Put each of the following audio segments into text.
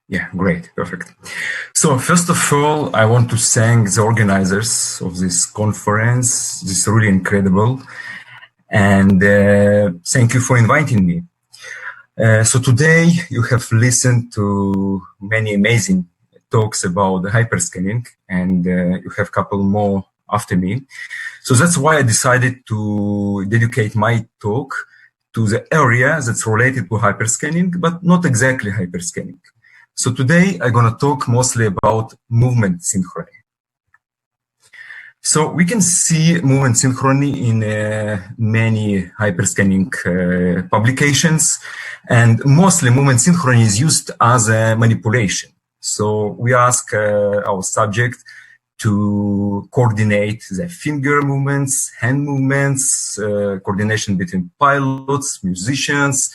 Yeah, great, perfect. So first of all, I want to thank the organizers of this conference. This is really incredible. And thank you for inviting me. So today you have listened to many amazing talks about the hyperscanning, and you have a couple more after me. So that's why I decided to dedicate my talk to the area that's related to hyperscanning, but not exactly hyperscanning. So today I'm going to talk mostly about movement synchrony. So we can see movement synchrony in many hyperscanning publications, and mostly movement synchrony is used as a manipulation. So we ask our subject to coordinate the finger movements, hand movements, coordination between pilots, musicians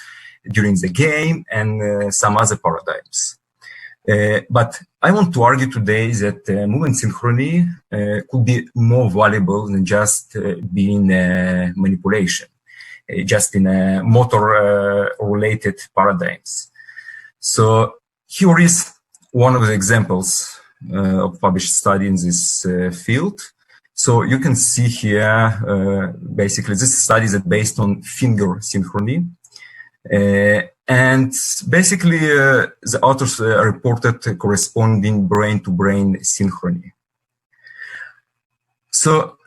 during the game, and some other paradigms. But I want to argue today that movement synchrony could be more valuable than just being manipulation, just in motor-related paradigms. So here is one of the examples of published study in this field. So you can see here, basically, this study is based on finger synchrony. And basically, the authors reported corresponding brain-to-brain synchrony. So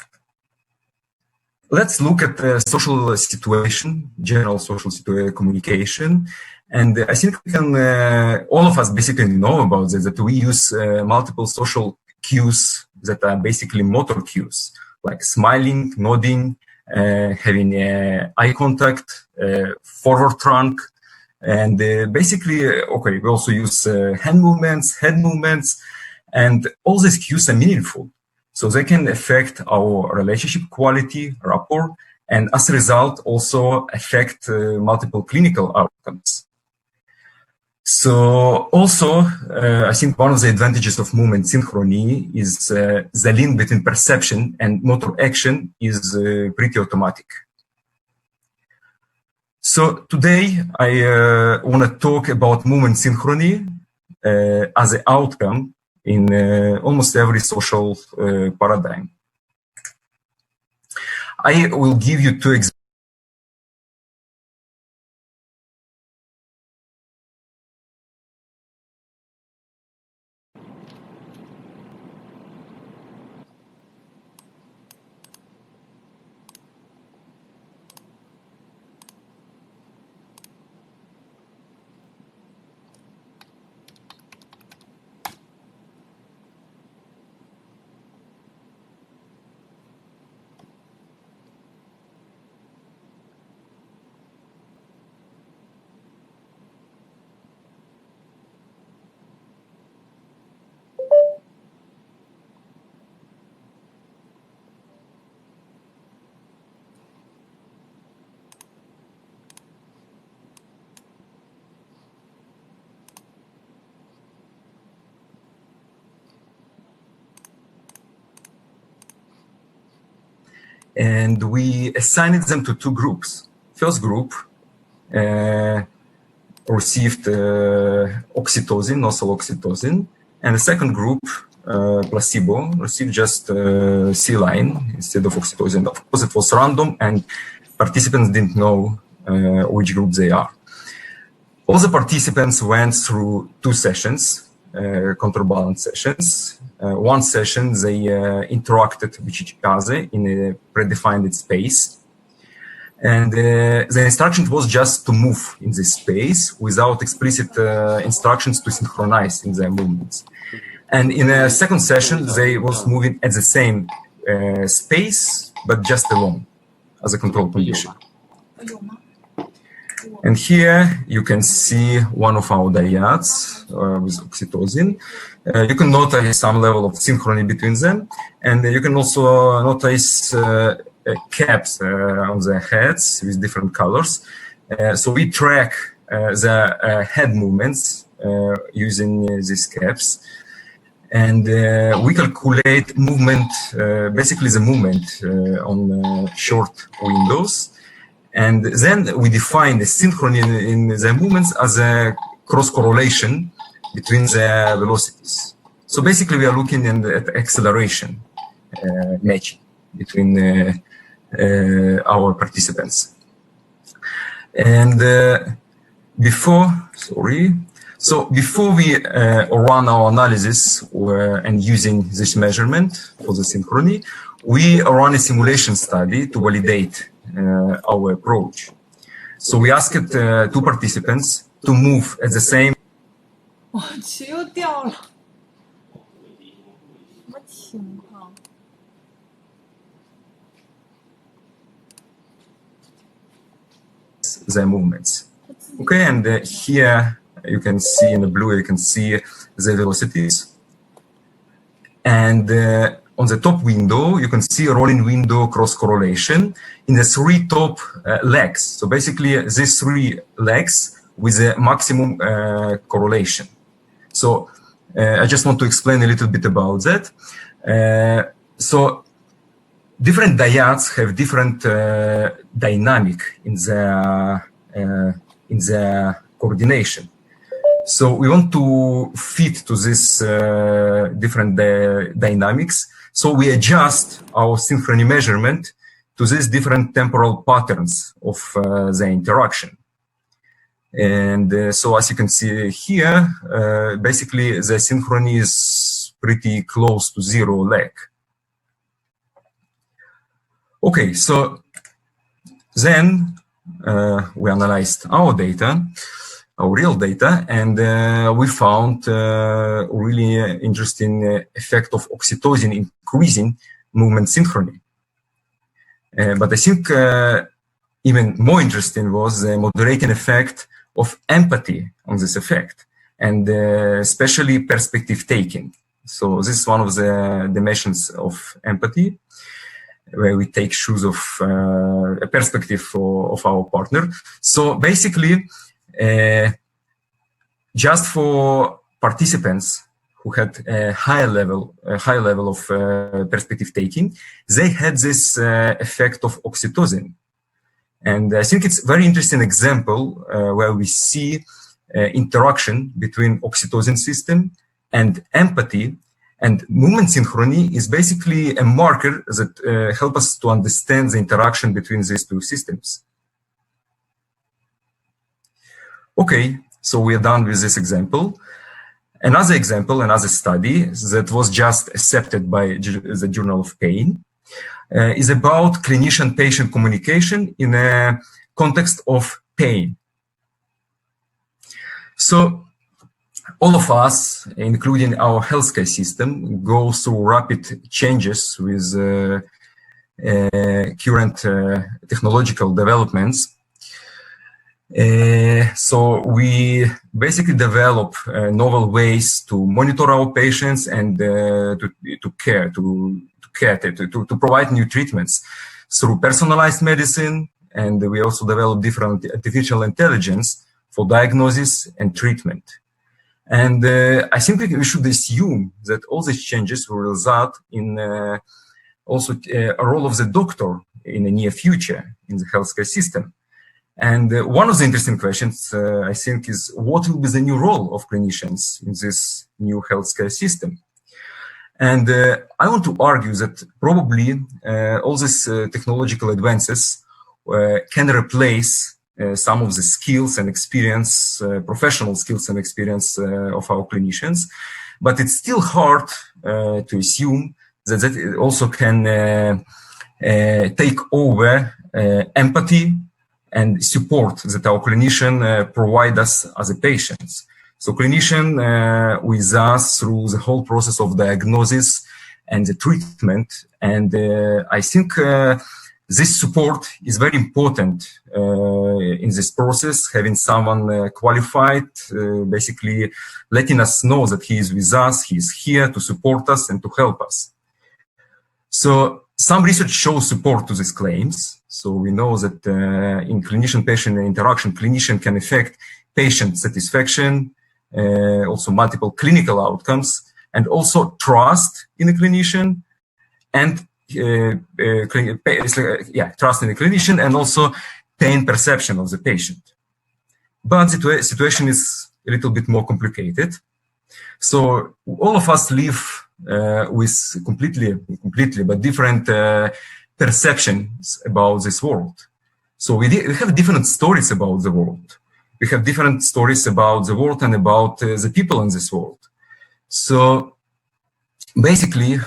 let's look at the social situation, general social communication. And I think we can, all of us basically know about this, that we use multiple social cues that are basically motor cues, like smiling, nodding, having eye contact, forward trunk, and basically, okay, we also use hand movements, head movements, and all these cues are meaningful. So they can affect our relationship quality, rapport, and as a result, also affect multiple clinical outcomes. So also, I think one of the advantages of movement synchrony is the link between perception and motor action is pretty automatic. So today I want to talk about movement synchrony as an outcome in almost every social paradigm. I will give you two examples. And we assigned them to two groups. First group received oxytocin, nasal oxytocin, and the second group, placebo, received just saline instead of oxytocin. Of course, it was random, and participants didn't know which group they are. All the participants went through two sessions, counterbalance sessions. One session, they interacted with each other in a predefined space. And the instruction was just to move in this space without explicit instructions to synchronize in their movements. And in a second session, they was moving at the same space, but just alone as a control condition. And here you can see one of our dyads with oxytocin. You can notice some level of synchrony between them. And you can also notice caps on their heads with different colors. So we track the head movements using these caps. And we calculate movement, basically the movement on short windows. And then we define the synchrony in the movements as a cross correlation between the velocities. So basically, we are looking at acceleration matching between our participants. And before we run our analysis and using this measurement for the synchrony, we run a simulation study to validate our approach. So we asked two participants to move at the same. 我去，又掉了，什么情况？ The movements. Okay, and here you can see in the blue, you can see the velocities. And on the top window, you can see a rolling window cross correlation in the three top legs. So basically, these three legs with a maximum correlation. So I just want to explain a little bit about that. So different dyads have different dynamic in the coordination. So we want to fit to this different dynamics. So we adjust our synchrony measurement to these different temporal patterns of the interaction. And so as you can see here, basically the synchrony is pretty close to zero lag. Okay, so then we analyzed our data, our real data, and we found a really interesting effect of oxytocin increasing movement synchrony. But I think even more interesting was the moderating effect of empathy on this effect, and especially perspective taking. So this is one of the dimensions of empathy, where we take shoes of a perspective of our partner. So basically, just for participants who had a high level of perspective taking, they had this effect of oxytocin. And I think it's a very interesting example where we see interaction between oxytocin system and empathy. And movement synchrony is basically a marker that helps us to understand the interaction between these two systems. Okay, so we are done with this example. Another example, another study that was just accepted by the Journal of Pain is about clinician-patient communication in a context of pain. So all of us, including our healthcare system, go through rapid changes with current technological developments. So we basically develop novel ways to monitor our patients and to provide new treatments through personalized medicine. And we also develop different artificial intelligence for diagnosis and treatment. And I think we should assume that all these changes will result in also a role of the doctor in the near future in the healthcare system. And one of the interesting questions, I think, is what will be the new role of clinicians in this new healthcare system? And I want to argue that probably all these technological advances can replace some of the skills and experience, professional skills and experience of our clinicians. But it's still hard to assume that that also can take over empathy and support that our clinician provide us as a patients. So clinician with us through the whole process of diagnosis and the treatment. And I think this support is very important in this process, having someone qualified, basically letting us know that he is with us, he is here to support us and to help us. So some research shows support to these claims. So we know that in clinician-patient interaction, clinician can affect patient satisfaction, also multiple clinical outcomes, and also trust in the clinician, and trust in the clinician, and also pain perception of the patient. But the situation is a little bit more complicated. So all of us live with completely, but different perceptions about this world. So we have different stories about the world. We have different stories about the world and about the people in this world. So basically,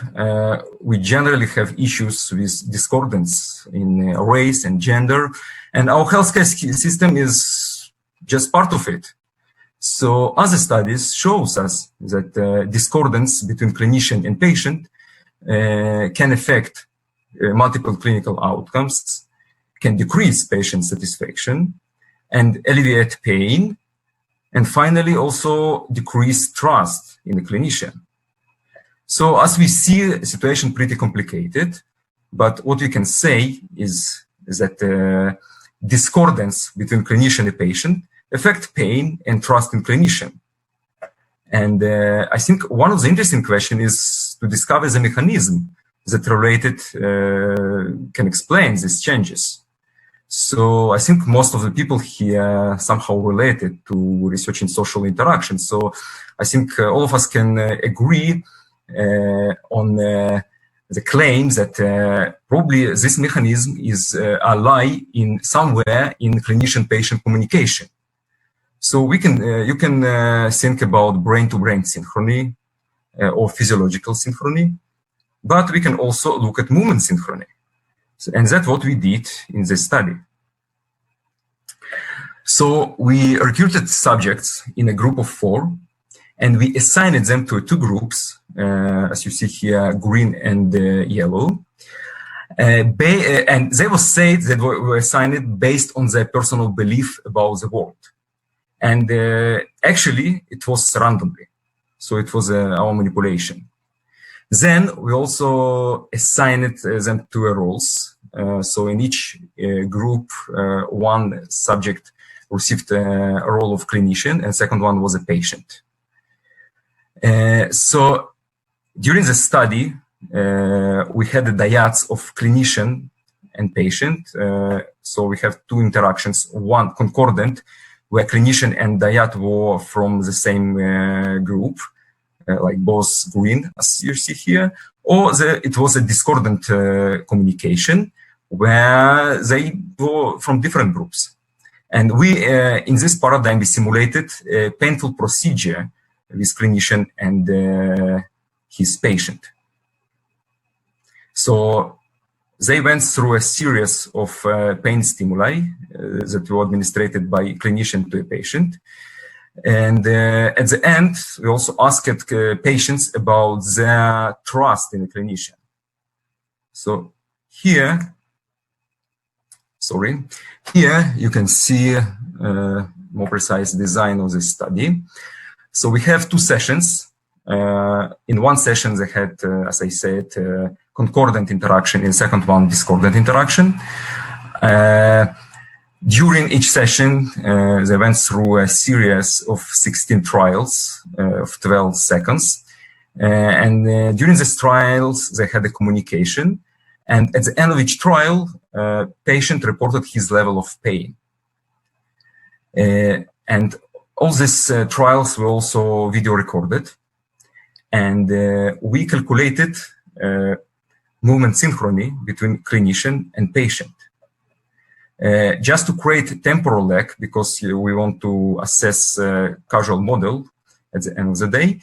we generally have issues with discordance in race and gender, and our healthcare system is just part of it. So other studies shows us that discordance between clinician and patient can affect multiple clinical outcomes, can decrease patient satisfaction and alleviate pain, and finally also decrease trust in the clinician. So as we see, the situation pretty complicated, but what we can say is that discordance between clinician and patient affect pain and trust in clinician. And I think one of the interesting questions is to discover the mechanism that related can explain these changes. So I think most of the people here somehow related to research in social interaction. So I think all of us can agree on the claims that probably this mechanism is a lie in somewhere in clinician-patient communication. So we can you can think about brain-to-brain synchrony or physiological synchrony, but we can also look at movement synchrony. So, and that's what we did in this study. So we recruited subjects in a group of 4, and we assigned them to 2 groups, as you see here, green and yellow. And they were said that were assigned based on their personal belief about the world. And actually, it was randomly. So it was our manipulation. Then we also assigned them to roles. So in each group, one subject received a role of clinician, and second one was a patient. So during the study, we had the dyads of clinician and patient. So we have 2 interactions, one concordant, where clinician and dyad were from the same group, like both green, as you see here, or it was a discordant communication, where they were from different groups. And we, in this paradigm, we simulated a painful procedure with clinician and his patient. So they went through a series of pain stimuli that were administered by clinician to a patient. And at the end, we also asked patients about their trust in a clinician. So here you can see more precise design of this study. So we have 2 sessions. In one session, they had, as I said, concordant interaction. In the second one, discordant interaction. During each session, they went through a series of 16 trials of 12 seconds. And during these trials, they had a communication. And at the end of each trial, patient reported his level of pain. And all these trials were also video recorded. And we calculated movement synchrony between clinician and patient. Just to create temporal lag, because we want to assess causal model at the end of the day,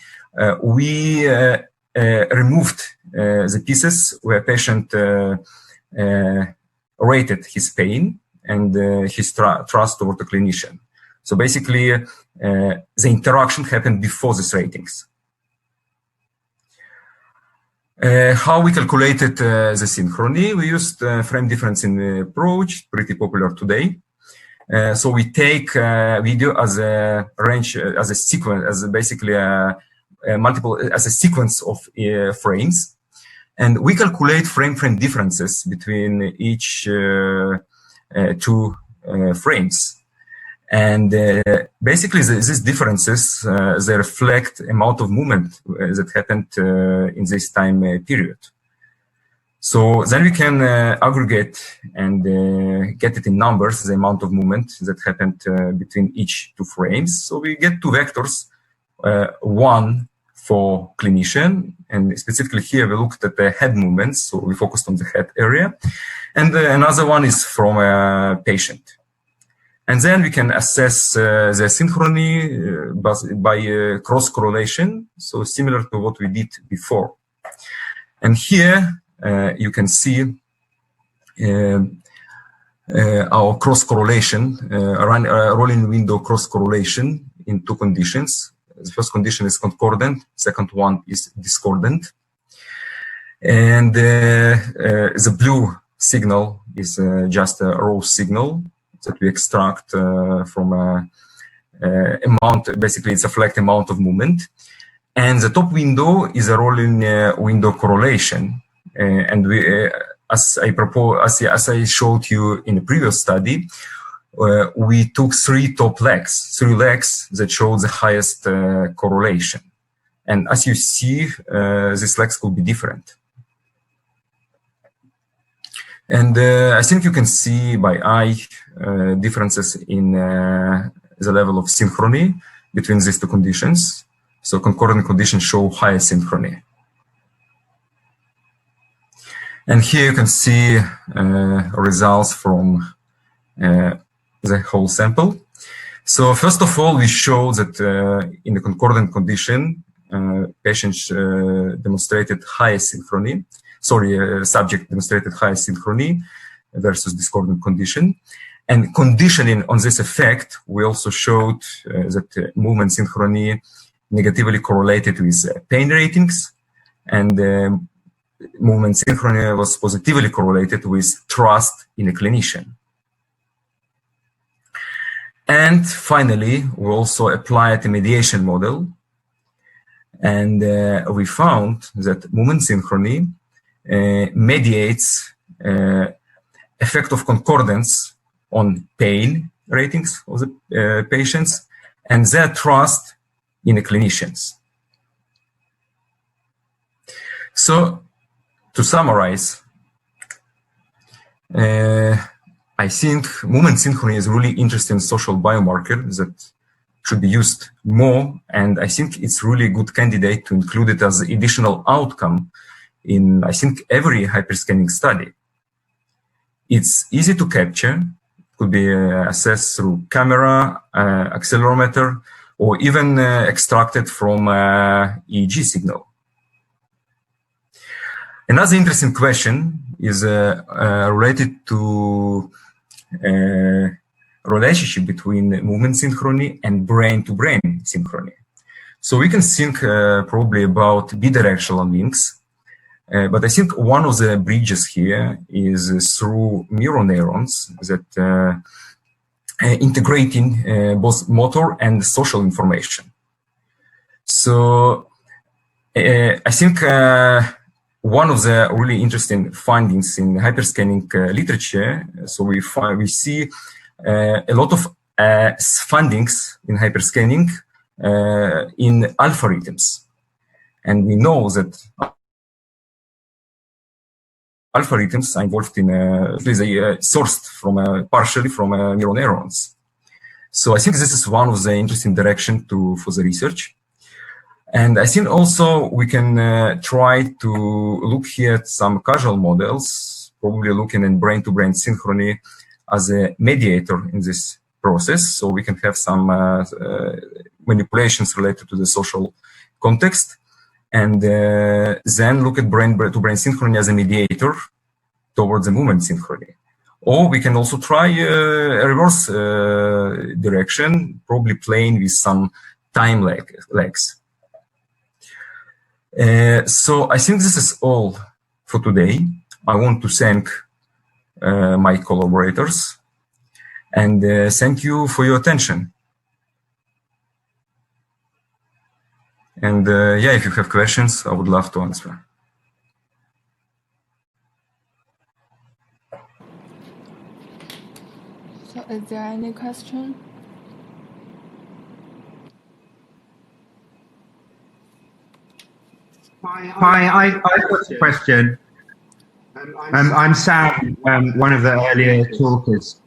we removed the pieces where patient rated his pain and his trust toward the clinician. So basically, the interaction happened before these ratings. How we calculated the synchrony? We used frame difference in the approach, pretty popular today. So we take video as a range, as a sequence, as basically as a sequence of frames, and we calculate frame differences between each 2 frames. And basically, these differences, they reflect amount of movement that happened in this time period. So then we can aggregate and get it in numbers, the amount of movement that happened between each 2 frames. So we get 2 vectors one for clinician, and specifically here we looked at the head movements, so we focused on the head area, and another one is from a patient. And then we can assess the synchrony by cross-correlation, so similar to what we did before. And here you can see our cross-correlation, rolling window cross-correlation in two conditions. The first condition is concordant, second one is discordant. And the blue signal is just a raw signal that we extract from amount, basically it's a flat amount of movement. And the top window is a rolling window correlation. And we, as I showed you in the previous study, we took three legs that showed the highest correlation. And as you see, these legs could be different. And I think you can see by eye differences in the level of synchrony between these two conditions. So concordant conditions show higher synchrony. And here you can see results from the whole sample. So first of all, we show that in the concordant condition, patients demonstrated higher synchrony. Subject demonstrated higher synchrony versus discordant condition. And conditioning on this effect, we also showed that movement synchrony negatively correlated with pain ratings, and movement synchrony was positively correlated with trust in a clinician. And finally, we also applied a mediation model, and we found that movement synchrony mediates effect of concordance on pain ratings of the patients and their trust in the clinicians. So, to summarize, I think movement synchrony is a really interesting social biomarker that should be used more, and I think it's really a good candidate to include it as an additional outcome in, I think, every hyperscanning study. It's easy to capture, could be assessed through camera, accelerometer, or even extracted from EEG signal. Another interesting question is related to relationship between movement synchrony and brain-to-brain synchrony. So we can think probably about bidirectional links. But I think one of the bridges here is through mirror neurons that integrating both motor and social information. So I think one of the really interesting findings in hyperscanning literature, so we see a lot of findings in hyperscanning in alpha rhythms. And we know that alpha rhythms are involved in sourced from partially from neural neurons. So I think this is one of the interesting direction for the research. And I think also we can try to look here at some causal models, probably looking at brain-to-brain synchrony as a mediator in this process. So we can have some manipulations related to the social context. And then look at brain-to-brain synchrony as a mediator towards the movement synchrony. Or we can also try a reverse direction, probably playing with some time lags. So I think this is all for today. I want to thank my collaborators and thank you for your attention. And yeah, if you have questions, I would love to answer. So is there any question? Hi, I've got a question. I'm Sam, one of the earlier talkers.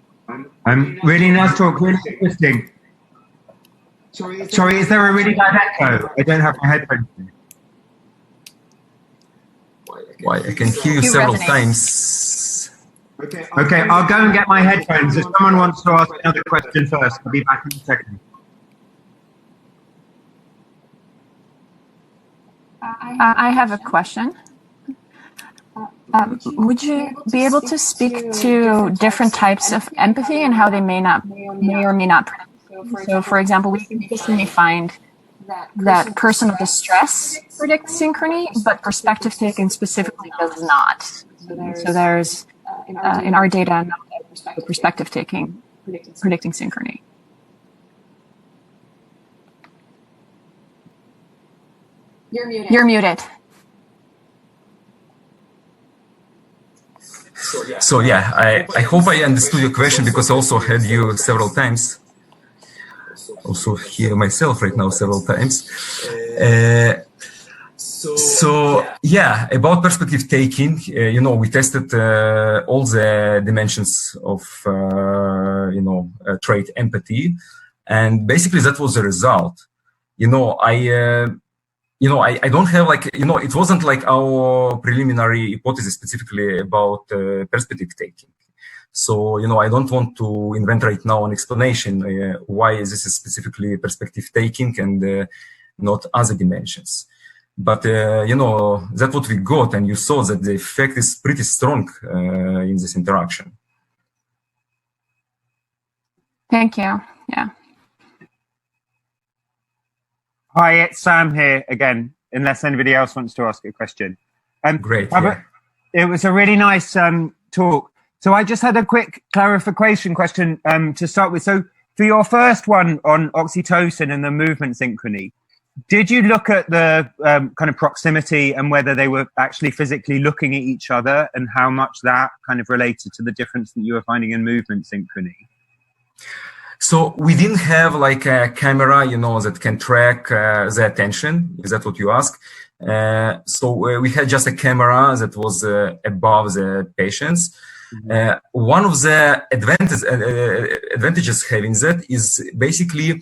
Really nice talk, really interesting. Sorry, is there a really bad echo? I don't have my headphones in. Why, I can hear you several times. Okay, I'll go and get my headphones. If someone wants to ask another question first, I'll be back in a second. I have a question. Would you be able to speak to different types of empathy and how they may or may not predict? So, for example, we consistently find that personal distress predicts synchrony, but perspective taking specifically does not. So there's, in our data, no perspective taking predicting synchrony. You're muted. So yeah, I hope I understood your question, because I also heard you several times. Also hear myself right now several times. So yeah, about perspective taking, we tested all the dimensions of trait empathy, and basically that was the result. I don't have it wasn't like our preliminary hypothesis specifically about perspective taking. So, I don't want to invent right now an explanation why this is specifically perspective taking and not other dimensions. But, that's what we got, and you saw that the effect is pretty strong in this interaction. Thank you. Yeah. Hi, it's Sam here again, unless anybody else wants to ask a question. Great. Pavel, it was a really nice talk. So I just had a quick clarification question to start with. So for your first one on oxytocin and the movement synchrony, did you look at the kind of proximity and whether they were actually physically looking at each other and how much that kind of related to the difference that you were finding in movement synchrony? So we didn't have like a camera, that can track the attention. Is that what you ask? So we had just a camera that was above the patients. One of the advantages having that is basically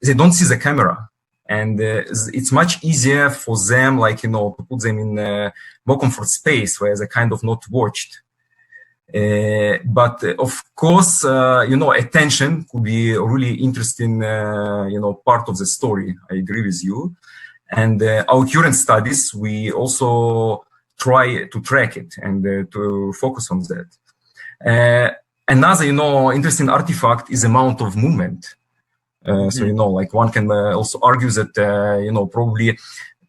they don't see the camera, and it's much easier for them, to put them in a more comfort space where they're kind of not watched. But of course, attention could be a really interesting, part of the story. I agree with you. And our current studies, we also try to track it and to focus on that. Another, interesting artifact is amount of movement. So, one can also argue that, probably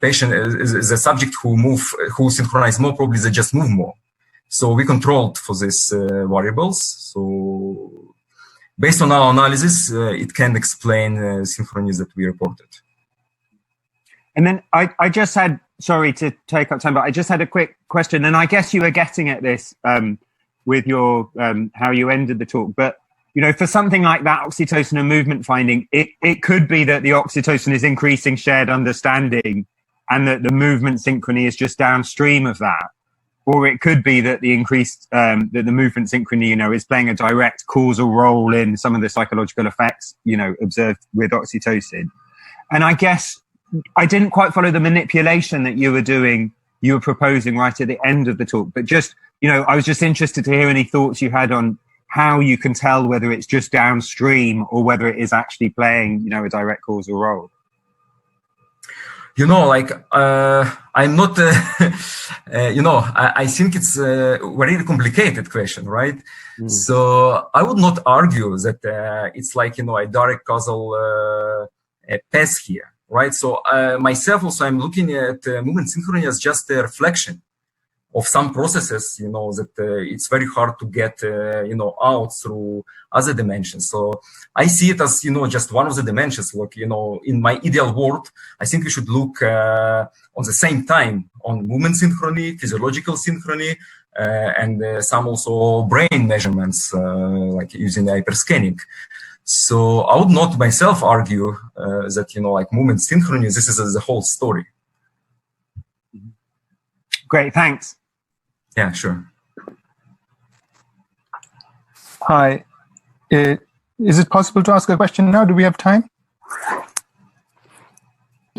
patient is the subject who synchronize more, probably they just move more. So we controlled for these variables. So based on our analysis, it can explain synchronies that we reported. And then I just had, sorry to take up time, but I just had a quick question. And I guess you were getting at this with your how you ended the talk. But, for something like that, oxytocin and movement finding, it could be that the oxytocin is increasing shared understanding and that the movement synchrony is just downstream of that. Or it could be that the increased, that the movement synchrony, is playing a direct causal role in some of the psychological effects, observed with oxytocin. And I guess I didn't quite follow the manipulation that you were proposing right at the end of the talk. But just, I was just interested to hear any thoughts you had on how you can tell whether it's just downstream or whether it is actually playing, a direct causal role. I'm not, I think it's a very complicated question, right? So I would not argue that it's like, a direct causal path here, right? So myself also, I'm looking at movement synchrony as just a reflection of some processes, that it's very hard to get, out through other dimensions. So I see it as, just one of the dimensions. Like, in my ideal world, I think we should look on the same time on movement synchrony, physiological synchrony, and some also brain measurements, like using hyperscanning. So I would not myself argue that, movement synchrony, this is the whole story. Great, thanks. Yeah, sure. Hi. Is it possible to ask a question now? Do we have time?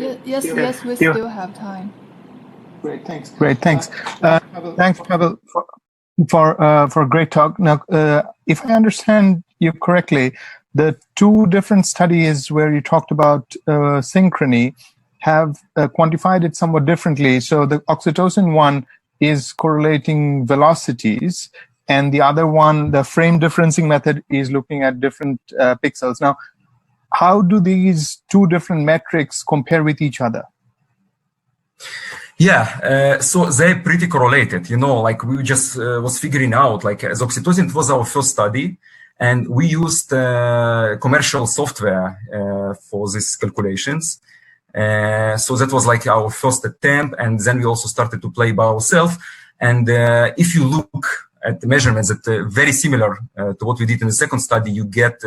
Yes, we still have time. Great, thanks. Thanks, Pavel, for a great talk. Now, if I understand you correctly, the two different studies where you talked about synchrony have quantified it somewhat differently. So the oxytocin one is correlating velocities, and the other one, the frame differencing method, is looking at different pixels. Now, how do these two different metrics compare with each other? Yeah, so they're pretty correlated. You know, like we just was figuring out, like as oxytocin, it was our first study, and we used commercial software for these calculations. So that was like our first attempt, and then we also started to play by ourselves. And if you look at the measurements that very similar to what we did in the second study, you get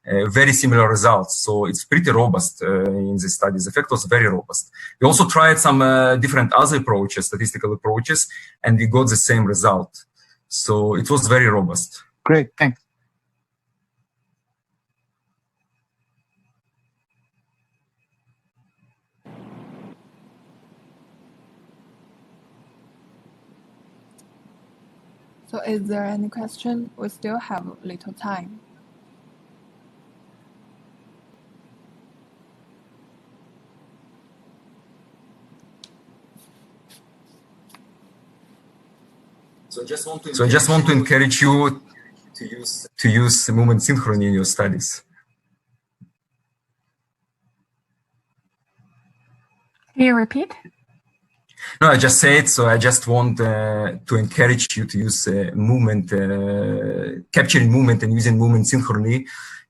very similar results. So it's pretty robust in these studies. The effect was very robust. We also tried some different other approaches, statistical approaches, and we got the same result. So it was very robust. Great, thanks. So is there any question? We still have a little time. So I just want to encourage you to use movement synchrony in your studies. Can you repeat? No, I just said, so I just want to encourage you to use movement, capturing movement and using movement synchrony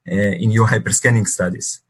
in your hyperscanning studies.